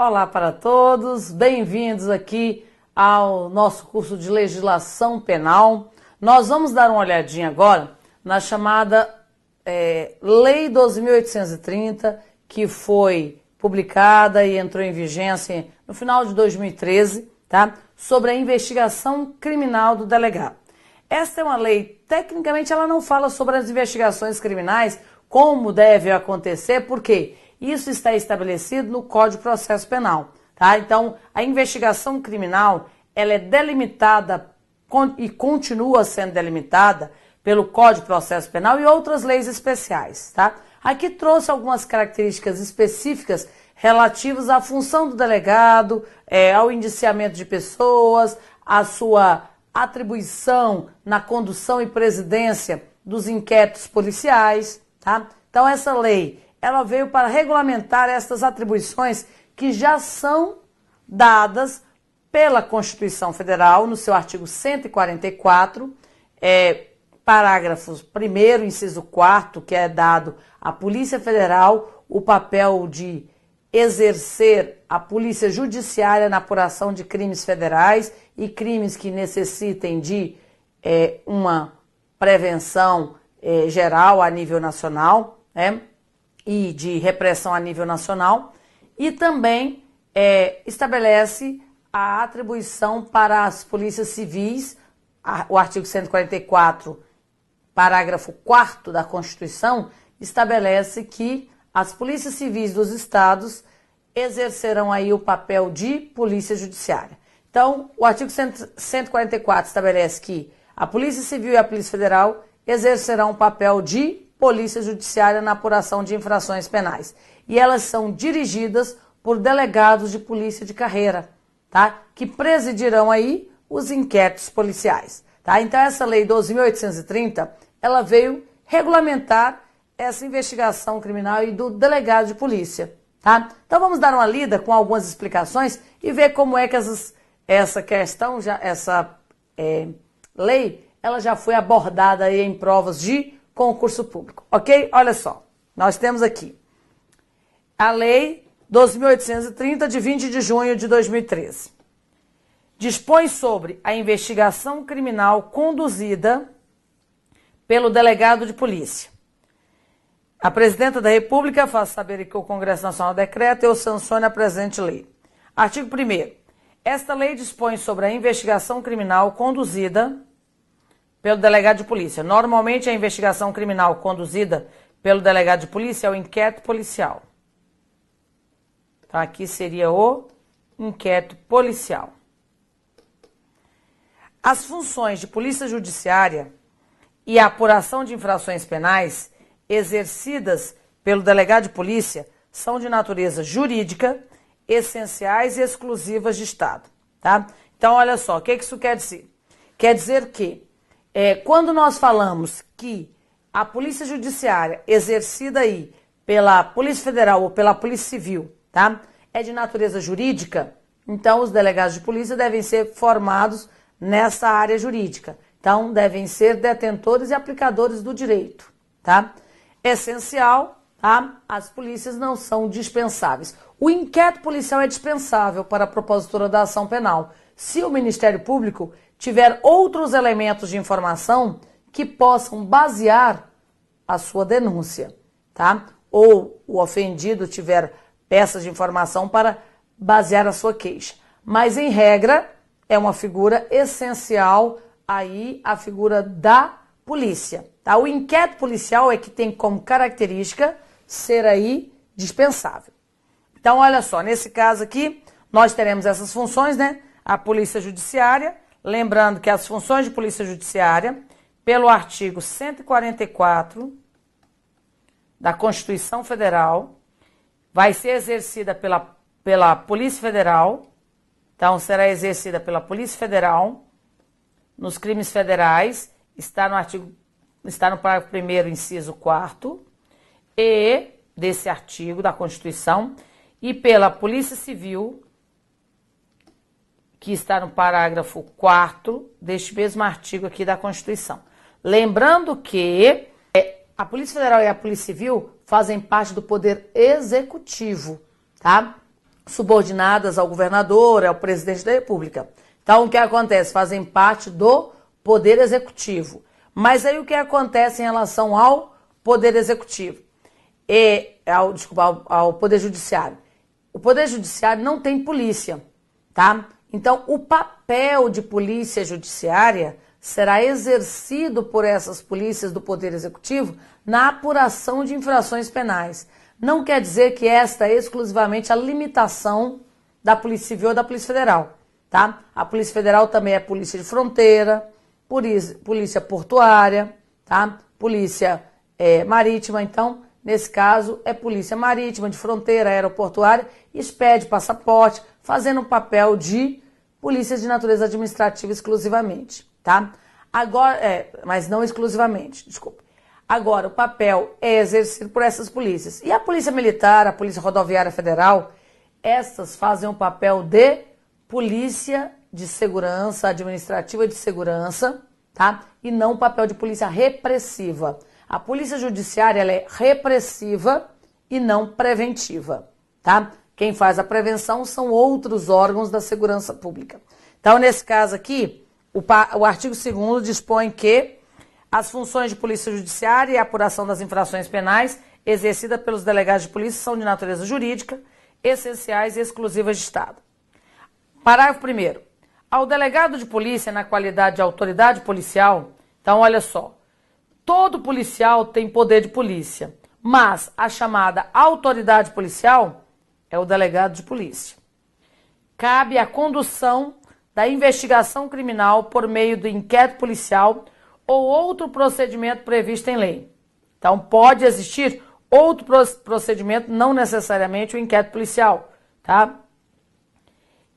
Olá para todos, bem-vindos aqui ao nosso curso de Legislação Penal. Nós vamos dar uma olhadinha agora na chamada Lei 12.830, que foi publicada e entrou em vigência no final de 2013, tá? Sobre a investigação criminal do delegado. Esta é uma lei, tecnicamente ela não fala sobre as investigações criminais, como deve acontecer, porque isso está estabelecido no Código de Processo Penal, tá? Então, a investigação criminal, ela é delimitada e continua sendo delimitada pelo Código de Processo Penal e outras leis especiais, tá? Aqui trouxe algumas características específicas relativas à função do delegado, ao indiciamento de pessoas, à sua atribuição na condução e presidência dos inquéritos policiais, tá? Então, essa lei ela veio para regulamentar essas atribuições que já são dadas pela Constituição Federal, no seu artigo 144, parágrafos 1º, inciso 4º, que é dado à Polícia Federal o papel de exercer a Polícia Judiciária na apuração de crimes federais e crimes que necessitem de uma prevenção geral a nível nacional, né? E de repressão a nível nacional, e também estabelece a atribuição para as polícias civis, o artigo 144, parágrafo 4º da Constituição, estabelece que as polícias civis dos estados exercerão aí o papel de polícia judiciária. Então, o artigo 144 estabelece que a Polícia Civil e a Polícia Federal exercerão o papel de Polícia Judiciária na apuração de infrações penais. E elas são dirigidas por delegados de polícia de carreira, tá? Que presidirão aí os inquéritos policiais, tá? Então essa lei 12.830, ela veio regulamentar essa investigação criminal e do delegado de polícia, tá? Então vamos dar uma lida com algumas explicações e ver como é que essa questão, essa lei, ela já foi abordada aí em provas de concurso público, ok? Olha só, nós temos aqui a Lei 12.830, de 20 de junho de 2013. Dispõe sobre a investigação criminal conduzida pelo delegado de polícia. A Presidenta da República faz saber que o Congresso Nacional decreta e eu sanciono a presente lei. Artigo 1º. Esta lei dispõe sobre a investigação criminal conduzida pelo delegado de polícia. Normalmente, a investigação criminal conduzida pelo delegado de polícia é o inquérito policial. Então, aqui seria o inquérito policial. As funções de polícia judiciária e a apuração de infrações penais exercidas pelo delegado de polícia são de natureza jurídica, essenciais e exclusivas de Estado, tá? Então, olha só, o que isso quer dizer? Quer dizer que quando nós falamos que a Polícia Judiciária exercida aí pela Polícia Federal ou pela Polícia Civil, tá? É de natureza jurídica, então os delegados de polícia devem ser formados nessa área jurídica. Então, devem ser detentores e aplicadores do direito, tá? Essencial, tá? As polícias não são dispensáveis. O inquérito policial é dispensável para a propositura da ação penal, se o Ministério Público tiver outros elementos de informação que possam basear a sua denúncia, tá? Ou o ofendido tiver peças de informação para basear a sua queixa. Mas, em regra, é uma figura essencial aí a figura da polícia, tá? O inquérito policial é que tem como característica ser aí dispensável. Então, olha só, nesse caso aqui, nós teremos essas funções, né? A Polícia Judiciária, lembrando que as funções de Polícia Judiciária, pelo artigo 144 da Constituição Federal, vai ser exercida pela Polícia Federal. Então, será exercida pela Polícia Federal nos crimes federais, está no parágrafo 1º, inciso 4º, e desse artigo da Constituição, e pela Polícia Civil, que está no parágrafo 4º deste mesmo artigo aqui da Constituição. Lembrando que a Polícia Federal e a Polícia Civil fazem parte do Poder Executivo, tá? subordinadas ao governador, ao presidente da República. Então, o que acontece? Fazem parte do Poder Executivo. Mas aí o que acontece em relação ao Poder Executivo? Ao Poder Judiciário. O Poder Judiciário não tem polícia, tá? Então, o papel de polícia judiciária será exercido por essas polícias do Poder Executivo na apuração de infrações penais. Não quer dizer que esta é exclusivamente a limitação da Polícia Civil ou da Polícia Federal, tá? A Polícia Federal também é polícia de fronteira, polícia portuária, tá? Polícia marítima. Então, nesse caso, é polícia marítima, de fronteira, aeroportuária, expede passaporte, fazendo o papel de polícia de natureza administrativa exclusivamente, tá? Agora, mas não exclusivamente, desculpa. Agora, o papel é exercido por essas polícias. E a Polícia Militar, a Polícia Rodoviária Federal, essas fazem o papel de polícia de segurança, administrativa de segurança, tá? E não o papel de polícia repressiva. A Polícia Judiciária, ela é repressiva e não preventiva, tá? Quem faz a prevenção são outros órgãos da segurança pública. Então, nesse caso aqui, o artigo 2º dispõe que as funções de polícia judiciária e a apuração das infrações penais exercidas pelos delegados de polícia são de natureza jurídica, essenciais e exclusivas de Estado. Parágrafo 1º. Ao delegado de polícia, na qualidade de autoridade policial, então olha só, todo policial tem poder de polícia, mas a chamada autoridade policial é o delegado de polícia. Cabe a condução da investigação criminal por meio do inquérito policial ou outro procedimento previsto em lei. Então, pode existir outro procedimento, não necessariamente o inquérito policial, tá?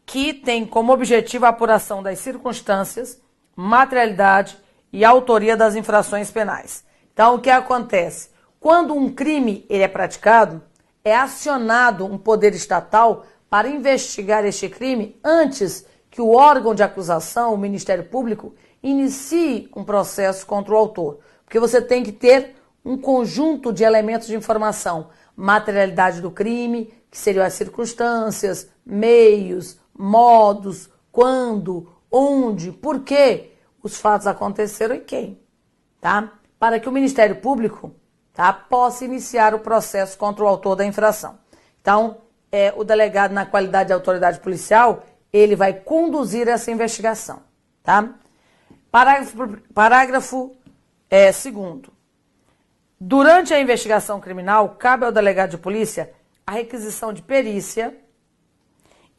Que tem como objetivo a apuração das circunstâncias, materialidade e autoria das infrações penais. Então, o que acontece? Quando um crime ele é praticado, é acionado um poder estatal para investigar este crime antes que o órgão de acusação, o Ministério Público, inicie um processo contra o autor. Porque você tem que ter um conjunto de elementos de informação. Materialidade do crime, que seriam as circunstâncias, meios, modos, quando, onde, por que os fatos aconteceram e quem, tá? Para que o Ministério Público, tá, possa iniciar o processo contra o autor da infração. Então, o delegado, na qualidade de autoridade policial, ele vai conduzir essa investigação, tá? Parágrafo 2º. Durante a investigação criminal, cabe ao delegado de polícia a requisição de perícia,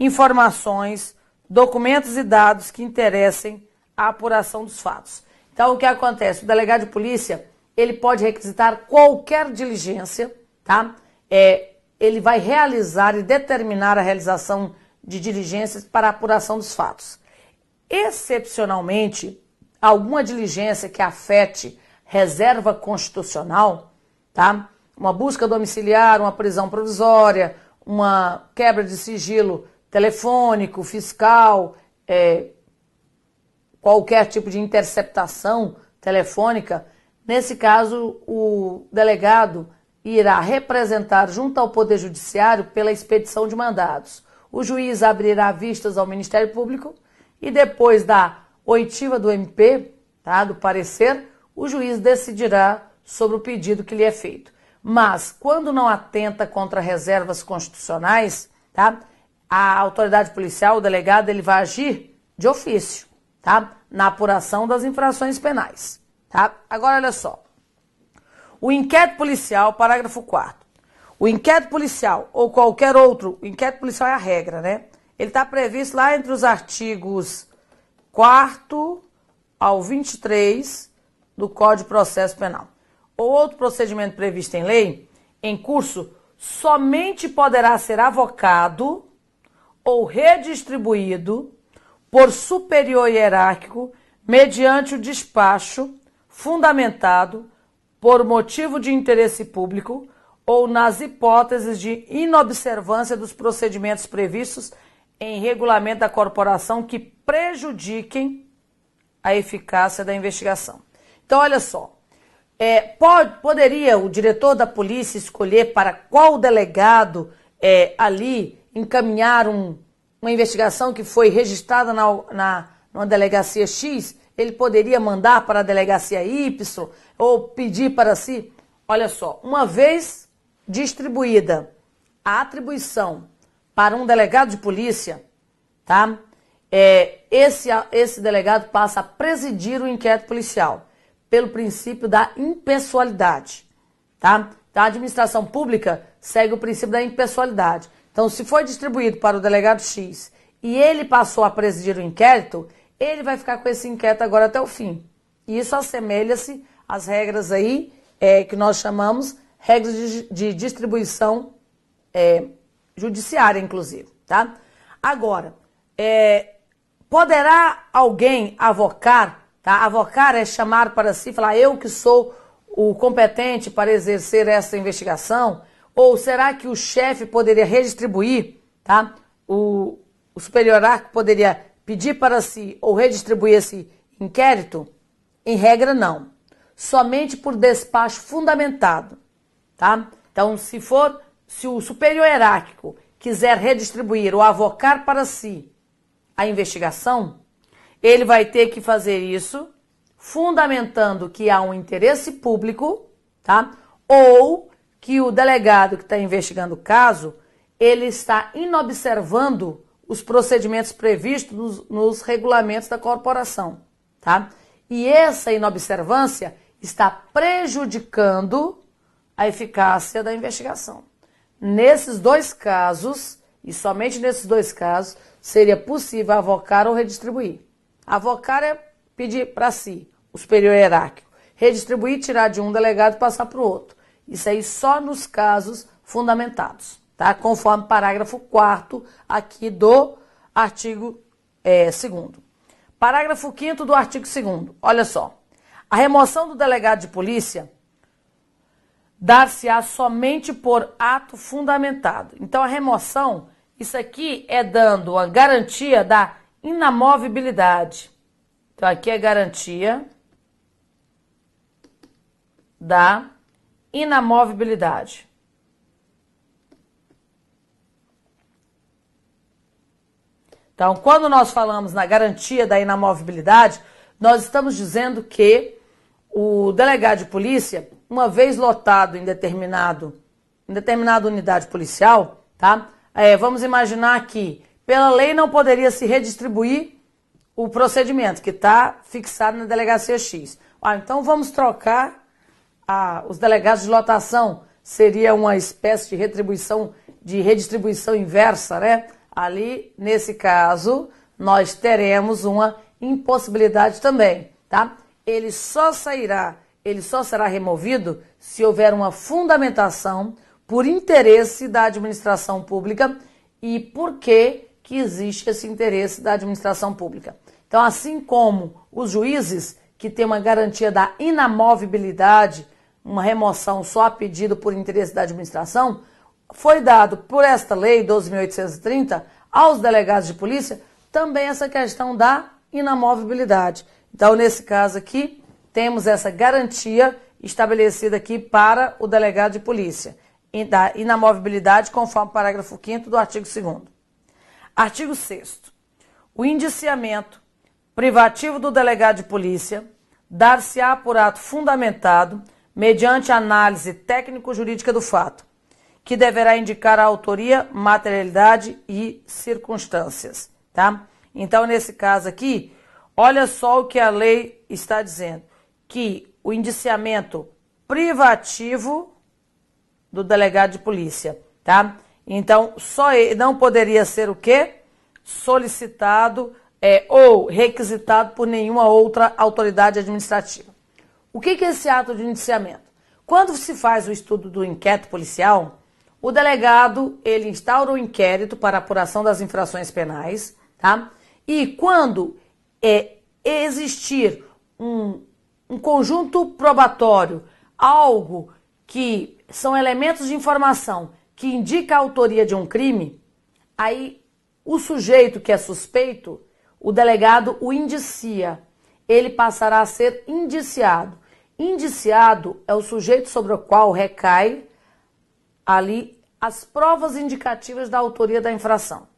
informações, documentos e dados que interessem a apuração dos fatos. Então, o que acontece? O delegado de polícia, ele pode requisitar qualquer diligência, tá? Ele vai realizar e determinar a realização de diligências para a apuração dos fatos. Excepcionalmente, alguma diligência que afete reserva constitucional, tá? Uma busca domiciliar, uma prisão provisória, uma quebra de sigilo telefônico, fiscal, qualquer tipo de interceptação telefônica, nesse caso o delegado irá representar junto ao Poder Judiciário pela expedição de mandados. O juiz abrirá vistas ao Ministério Público e depois da oitiva do MP, tá, do parecer, o juiz decidirá sobre o pedido que lhe é feito. Mas, quando não atenta contra reservas constitucionais, tá, a autoridade policial, o delegado, ele vai agir de ofício, tá, na apuração das infrações penais. Tá? Agora, olha só. O inquérito policial, parágrafo 4º. O inquérito policial ou qualquer outro, o inquérito policial é a regra, né? Ele está previsto lá entre os artigos 4º ao 23 do Código de Processo Penal. Ou outro procedimento previsto em lei, em curso, somente poderá ser avocado ou redistribuído por superior hierárquico mediante o despacho fundamentado por motivo de interesse público ou nas hipóteses de inobservância dos procedimentos previstos em regulamento da corporação que prejudiquem a eficácia da investigação. Então, olha só, poderia o diretor da polícia escolher para qual delegado ali encaminhar uma investigação que foi registrada numa delegacia X, ele poderia mandar para a delegacia Y ou pedir para si. Olha só, uma vez distribuída a atribuição para um delegado de polícia, tá? Esse delegado passa a presidir o inquérito policial pelo princípio da impessoalidade, tá? Então, a administração pública segue o princípio da impessoalidade. Então, se foi distribuído para o delegado X e ele passou a presidir o inquérito, ele vai ficar com esse inquérito agora até o fim. E isso assemelha-se às regras aí que nós chamamos regras de distribuição judiciária, inclusive, tá? Agora, poderá alguém avocar, tá? Avocar é chamar para si, falar eu que sou o competente para exercer essa investigação? Ou será que o chefe poderia redistribuir, tá? O superior hierárquico poderia pedir para si ou redistribuir esse inquérito? Em regra, não. Somente por despacho fundamentado, tá? Então, se o superior hierárquico quiser redistribuir ou avocar para si a investigação, ele vai ter que fazer isso fundamentando que há um interesse público, tá? Ou que o delegado que está investigando o caso, ele está inobservando os procedimentos previstos nos regulamentos da corporação, tá? E essa inobservância está prejudicando a eficácia da investigação. Nesses dois casos, e somente nesses dois casos, seria possível avocar ou redistribuir. Avocar é pedir para si, o superior hierárquico. Redistribuir, tirar de um delegado e passar para o outro. Isso aí só nos casos fundamentados, tá? Conforme parágrafo 4º aqui do artigo 2º. Parágrafo 5º do artigo 2º. Olha só. A remoção do delegado de polícia dar-se-á somente por ato fundamentado. Então, a remoção, isso aqui é dando a garantia da inamovibilidade. Então, aqui é garantia da inamovibilidade. Então, quando nós falamos na garantia da inamovibilidade, nós estamos dizendo que o delegado de polícia, uma vez lotado em determinada unidade policial, tá? Vamos imaginar que, pela lei, não poderia se redistribuir o procedimento que está fixado na delegacia X. Então, vamos trocar os delegados de lotação. Seria uma espécie de redistribuição inversa, né? Ali, nesse caso, nós teremos uma impossibilidade também, tá? Ele só será removido se houver uma fundamentação por interesse da administração pública e por que existe esse interesse da administração pública. Então, assim como os juízes, que têm uma garantia da inamovibilidade, uma remoção só a pedido por interesse da administração, foi dado por esta lei 12.830 aos delegados de polícia também essa questão da inamovibilidade. Então, nesse caso aqui, temos essa garantia estabelecida aqui para o delegado de polícia, da inamovibilidade, conforme o parágrafo 5º do artigo 2º. Artigo 6º. O indiciamento privativo do delegado de polícia dar-se-á por ato fundamentado mediante análise técnico-jurídica do fato, que deverá indicar a autoria, materialidade e circunstâncias, tá? Então, nesse caso aqui, olha só o que a lei está dizendo, que o indiciamento privativo do delegado de polícia, tá? Então, só ele não poderia ser o quê? Solicitado ou requisitado por nenhuma outra autoridade administrativa. O que é esse ato de indiciamento? Quando se faz o estudo do inquérito policial, o delegado, ele instaura o inquérito para apuração das infrações penais, tá? E quando existir um conjunto probatório, algo que são elementos de informação que indica a autoria de um crime, aí o sujeito que é suspeito, o delegado o indicia, ele passará a ser indiciado. Indiciado é o sujeito sobre o qual recai ali as provas indicativas da autoria da infração,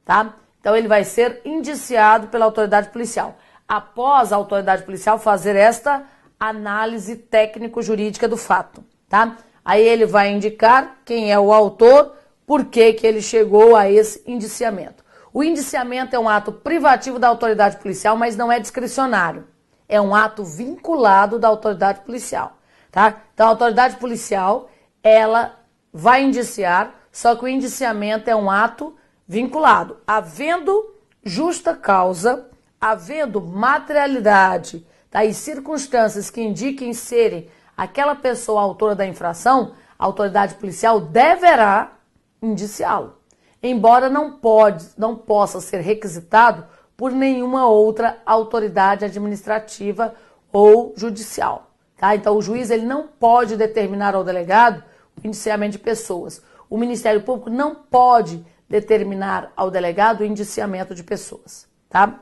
tá? Então ele vai ser indiciado pela autoridade policial, após a autoridade policial fazer esta análise técnico-jurídica do fato, tá? Aí ele vai indicar quem é o autor, por que que ele chegou a esse indiciamento. O indiciamento é um ato privativo da autoridade policial, mas não é discricionário. É um ato vinculado da autoridade policial, tá? Então a autoridade policial, ela vai indiciar, só que o indiciamento é um ato vinculado. Havendo justa causa, havendo materialidade, tá? E circunstâncias que indiquem serem aquela pessoa autora da infração, a autoridade policial deverá indiciá-lo, embora não possa ser requisitado por nenhuma outra autoridade administrativa ou judicial, tá? Então o juiz ele não pode determinar ao delegado o indiciamento de pessoas. O Ministério Público não pode determinar ao delegado o indiciamento de pessoas, tá?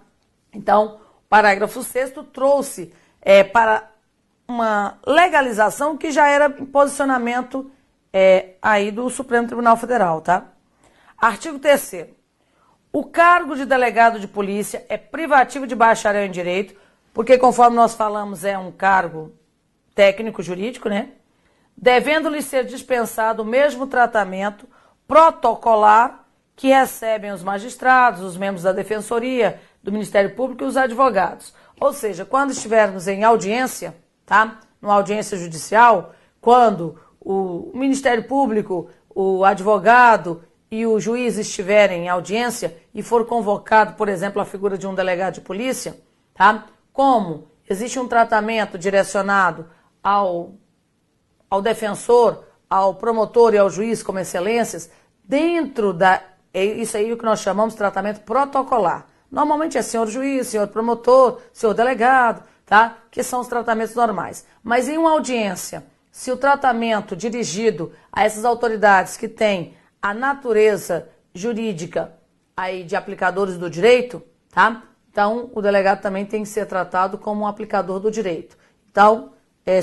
Então, o parágrafo 6º trouxe para uma legalização que já era em posicionamento aí do Supremo Tribunal Federal, tá? Artigo 3º. O cargo de delegado de polícia é privativo de bacharel em direito, porque, conforme nós falamos, é um cargo técnico-jurídico, né? Devendo-lhe ser dispensado o mesmo tratamento protocolar que recebem os magistrados, os membros da Defensoria, do Ministério Público e os advogados. Ou seja, quando estivermos em audiência, tá? Numa audiência judicial, quando o Ministério Público, o advogado e o juiz estiverem em audiência e for convocado, por exemplo, a figura de um delegado de polícia, tá? Como existe um tratamento direcionado ao defensor, ao promotor e ao juiz como excelências, dentro isso aí é o que nós chamamos de tratamento protocolar. Normalmente é senhor juiz, senhor promotor, senhor delegado, tá? Que são os tratamentos normais. Mas em uma audiência, se o tratamento dirigido a essas autoridades que têm a natureza jurídica aí de aplicadores do direito, tá? Então, o delegado também tem que ser tratado como um aplicador do direito. Então,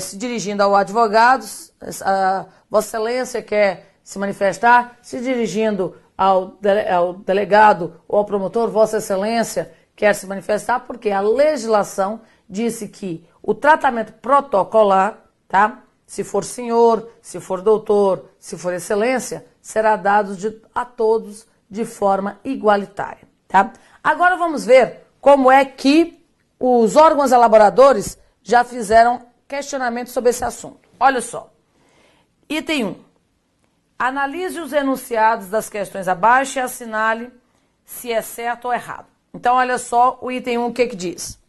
se dirigindo ao advogado, a Vossa Excelência quer se manifestar, se dirigindo ao delegado ou ao promotor, Vossa Excelência quer se manifestar, porque a legislação disse que o tratamento protocolar, tá? Se for senhor, se for doutor, se for excelência, será dado a todos de forma igualitária, tá? Agora vamos ver como é que os órgãos elaboradores já fizeram questionamento sobre esse assunto. Olha só. Item 1. Analise os enunciados das questões abaixo e assinale se é certo ou errado. Então, olha só o item 1, o que diz.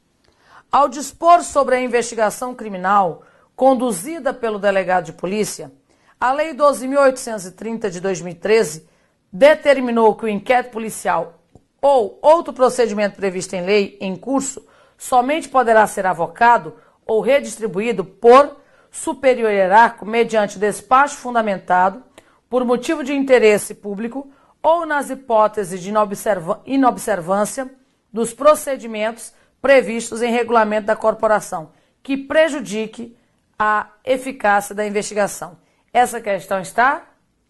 Ao dispor sobre a investigação criminal conduzida pelo delegado de polícia, a Lei 12.830 de 2013 determinou que o inquérito policial ou outro procedimento previsto em lei em curso somente poderá ser avocado ou redistribuído por superior hierárquico mediante despacho fundamentado por motivo de interesse público ou nas hipóteses de inobservância dos procedimentos previstos em regulamento da corporação, que prejudique a eficácia da investigação. Essa questão está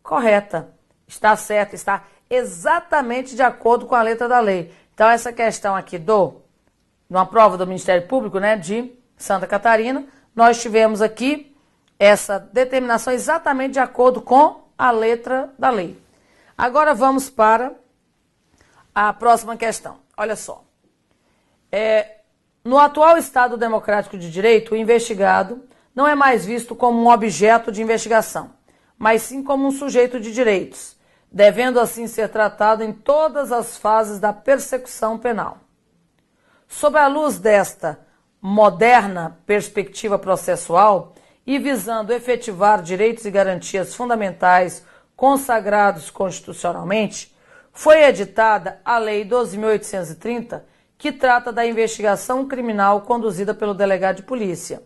correta, está certa, está exatamente de acordo com a letra da lei. Então, essa questão aqui numa prova do Ministério Público, né, de Santa Catarina, nós tivemos aqui essa determinação exatamente de acordo com a letra da lei. Agora vamos para a próxima questão. Olha só. No atual Estado democrático de direito, o investigado não é mais visto como um objeto de investigação, mas sim como um sujeito de direitos, devendo assim ser tratado em todas as fases da persecução penal. Sob a luz desta moderna perspectiva processual e visando efetivar direitos e garantias fundamentais consagrados constitucionalmente, foi editada a Lei 12.830, que trata da investigação criminal conduzida pelo delegado de polícia.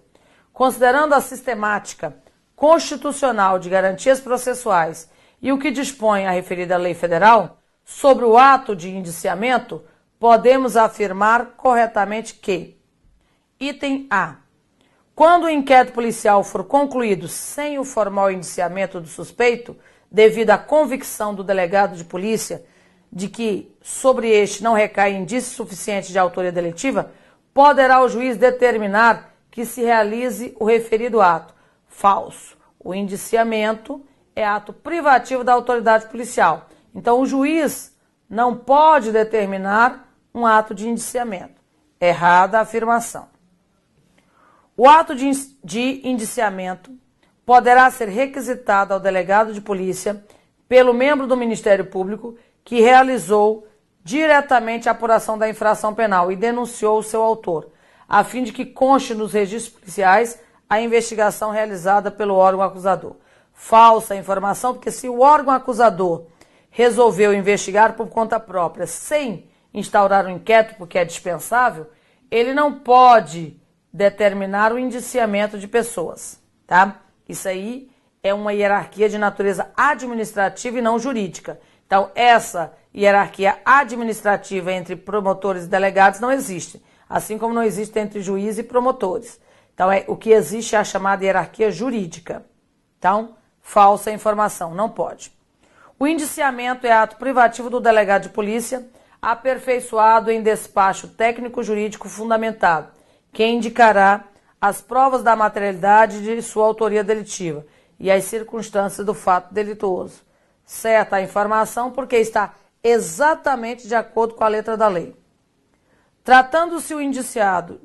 Considerando a sistemática constitucional de garantias processuais e o que dispõe a referida lei federal sobre o ato de indiciamento, podemos afirmar corretamente que: item A. Quando o inquérito policial for concluído sem o formal indiciamento do suspeito, devido à convicção do delegado de polícia de que sobre este não recai indício suficiente de autoria delitiva, poderá o juiz determinar que se realize o referido ato. Falso. O indiciamento é ato privativo da autoridade policial. Então, o juiz não pode determinar um ato de indiciamento. Errada a afirmação. O ato de indiciamento poderá ser requisitado ao delegado de polícia pelo membro do Ministério Público que realizou diretamente a apuração da infração penal e denunciou o seu autor, a fim de que conste nos registros policiais a investigação realizada pelo órgão acusador. Falsa informação, porque se o órgão acusador resolveu investigar por conta própria sem instaurar um inquérito, porque é dispensável, ele não pode determinar o indiciamento de pessoas, tá? Isso aí é uma hierarquia de natureza administrativa e não jurídica. Então, essa hierarquia administrativa entre promotores e delegados não existe, assim como não existe entre juiz e promotores. Então, o que existe é a chamada hierarquia jurídica. Então, falsa informação, não pode. O indiciamento é ato privativo do delegado de polícia, aperfeiçoado em despacho técnico-jurídico fundamentado, que indicará as provas da materialidade de sua autoria delitiva e as circunstâncias do fato delituoso. Certa a informação porque está exatamente de acordo com a letra da lei. Tratando-se o indiciamento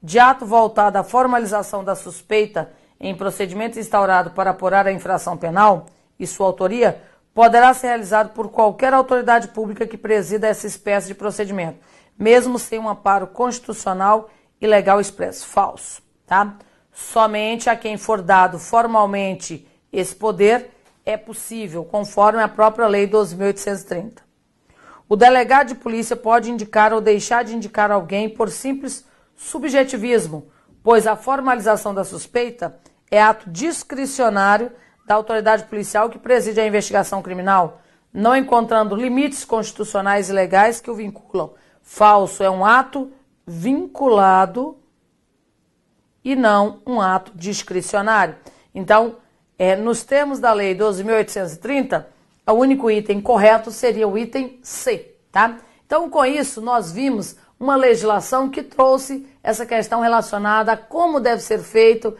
de ato voltado à formalização da suspeita em procedimento instaurado para apurar a infração penal e sua autoria, poderá ser realizado por qualquer autoridade pública que presida essa espécie de procedimento, mesmo sem um amparo constitucional e legal expresso. Falso, tá? Somente a quem for dado formalmente esse poder é possível, conforme a própria Lei 12.830. O delegado de polícia pode indicar ou deixar de indicar alguém por simples subjetivismo, pois a formalização da suspeita é ato discricionário da autoridade policial que preside a investigação criminal, não encontrando limites constitucionais e legais que o vinculam. Falso é um ato vinculado e não um ato discricionário. Então, nos termos da Lei 12.830, o único item correto seria o item C, tá? Então, com isso, nós vimos uma legislação que trouxe essa questão relacionada a como deve ser feito,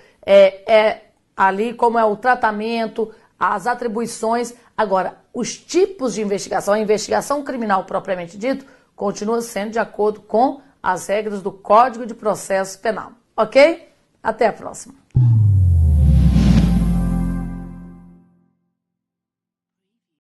ali como é o tratamento, as atribuições. Agora, os tipos de investigação, a investigação criminal propriamente dito, continua sendo de acordo com as regras do Código de Processo Penal. Ok? Até a próxima.